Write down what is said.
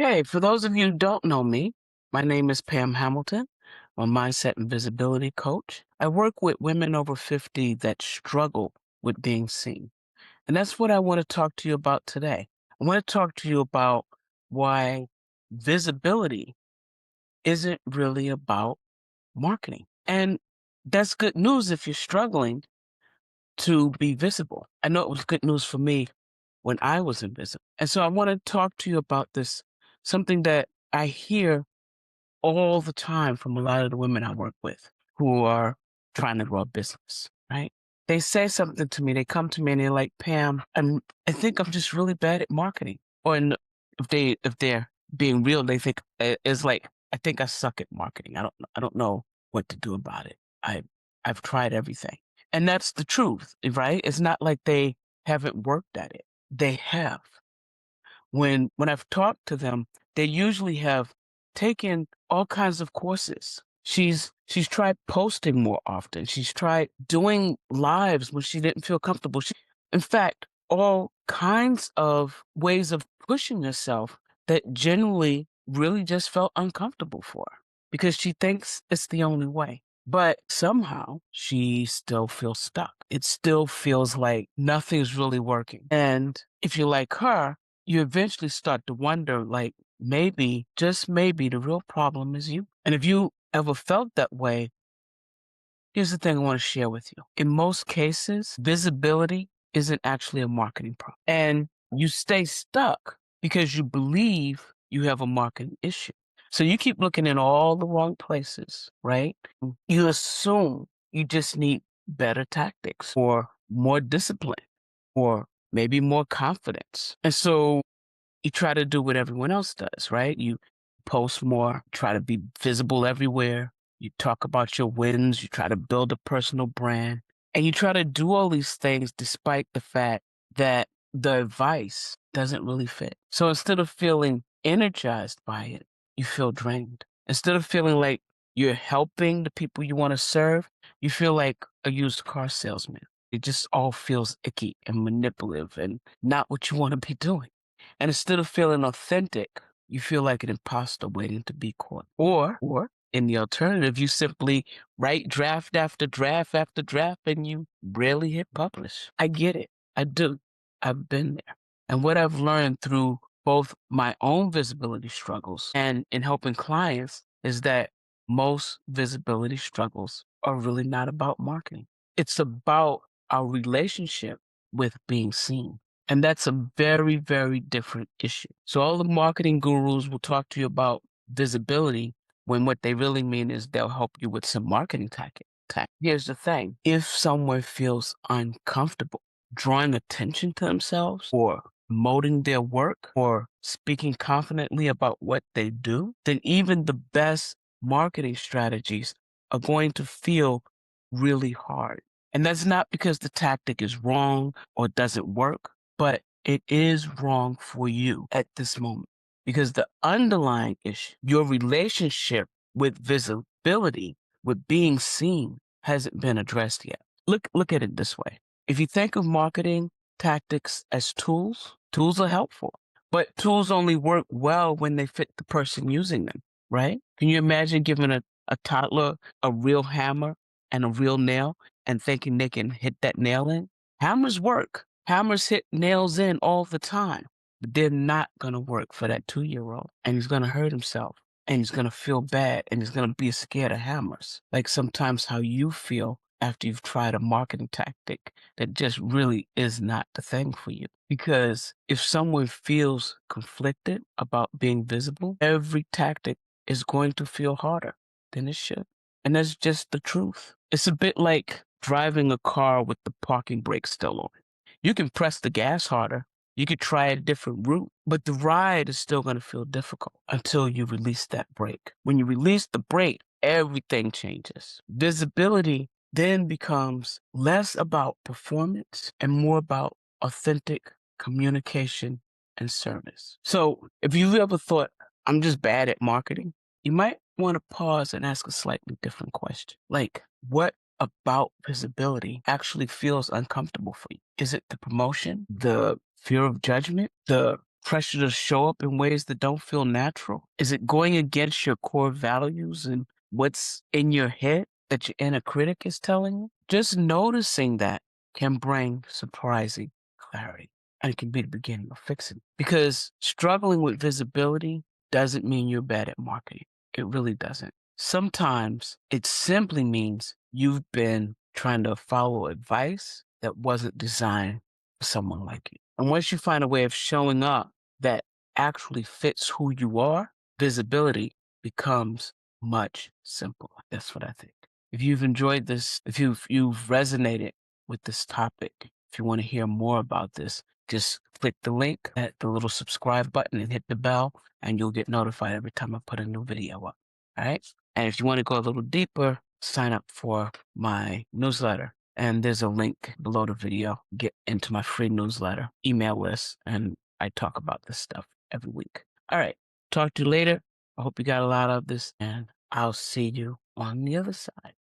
Hey, for those of you who don't know me, my name is Pam Hamilton. I'm a mindset and visibility coach. I work with women over 50 that struggle with being seen. And that's what I want to talk to you about today. I want to talk to you about why visibility isn't really about marketing. And that's good news if you're struggling to be visible. I know it was good news for me when I was invisible. And so I want to talk to you about this, something that I hear all the time from a lot of the women I work with who are trying to grow a business, right? They say something to me, they come to me and they're like, Pam, I think I'm just really bad at marketing. Or if they're being real, they think it's like, I think I suck at marketing. I don't know what to do about it. I've tried everything. And that's the truth, right? It's not like they haven't worked at it. They have. When I've talked to them, they usually have taken all kinds of courses. She's tried posting more often. She's tried doing lives when she didn't feel comfortable. In fact, all kinds of ways of pushing herself that generally really just felt uncomfortable for her because she thinks it's the only way. But somehow she still feels stuck. It still feels like nothing's really working. And if you're like her, you eventually start to wonder, like, maybe, just maybe, the real problem is you. And if you ever felt that way, here's the thing I want to share with you. In most cases, visibility isn't actually a marketing problem. And you stay stuck because you believe you have a marketing issue. So you keep looking in all the wrong places, right? You assume you just need better tactics or more discipline or maybe more confidence. And so you try to do what everyone else does, right? You post more, try to be visible everywhere. You talk about your wins, you try to build a personal brand, and you try to do all these things despite the fact that the advice doesn't really fit. So instead of feeling energized by it, you feel drained. Instead of feeling like you're helping the people you want to serve, you feel like a used car salesman. It just all feels icky and manipulative and not what you want to be doing. And instead of feeling authentic, you feel like an imposter waiting to be caught. Or in the alternative, you simply write draft after draft after draft and you rarely hit publish. I get it. I do. I've been there. And what I've learned through both my own visibility struggles and in helping clients is that most visibility struggles are really not about marketing. It's about our relationship with being seen. And that's a very, very different issue. So all the marketing gurus will talk to you about visibility when what they really mean is they'll help you with some marketing tactic. Here's the thing. If someone feels uncomfortable drawing attention to themselves or promoting their work or speaking confidently about what they do, then even the best marketing strategies are going to feel really hard. And that's not because the tactic is wrong or doesn't work, but it is wrong for you at this moment because the underlying issue, your relationship with visibility, with being seen, hasn't been addressed yet. Look at it this way. If you think of marketing tactics as tools, tools are helpful, but tools only work well when they fit the person using them, right? Can you imagine giving a toddler a real hammer and a real nail and thinking they can hit that nail in? Hammers work. Hammers hit nails in all the time, but they're not going to work for that 2-year-old. And he's going to hurt himself and he's going to feel bad and he's going to be scared of hammers. Like sometimes how you feel after you've tried a marketing tactic that just really is not the thing for you. Because if someone feels conflicted about being visible, every tactic is going to feel harder than it should. And that's just the truth. It's a bit like driving a car with the parking brake still on. You can press the gas harder. You could try a different route, but the ride is still going to feel difficult until you release that brake. When you release the brake, everything changes. Visibility then becomes less about performance and more about authentic communication and service. So if you've ever thought, I'm just bad at marketing, you might want to pause and ask a slightly different question. Like, what about visibility actually feels uncomfortable for you? Is it the promotion, the fear of judgment, the pressure to show up in ways that don't feel natural? Is it going against your core values and what's in your head that your inner critic is telling you? Just noticing that can bring surprising clarity, and it can be the beginning of fixing it. Because struggling with visibility doesn't mean you're bad at marketing. It really doesn't. Sometimes it simply means you've been trying to follow advice that wasn't designed for someone like you. And once you find a way of showing up that actually fits who you are, visibility becomes much simpler. That's what I think. If you've enjoyed this, if you've resonated with this topic, if you want to hear more about this, just click the link at the little subscribe button and hit the bell, and you'll get notified every time I put a new video up. All right. And if you want to go a little deeper, sign up for my newsletter. And there's a link below the video. Get into my free newsletter email list, and I talk about this stuff every week. All right. Talk to you later. I hope you got a lot of this, and I'll see you on the other side.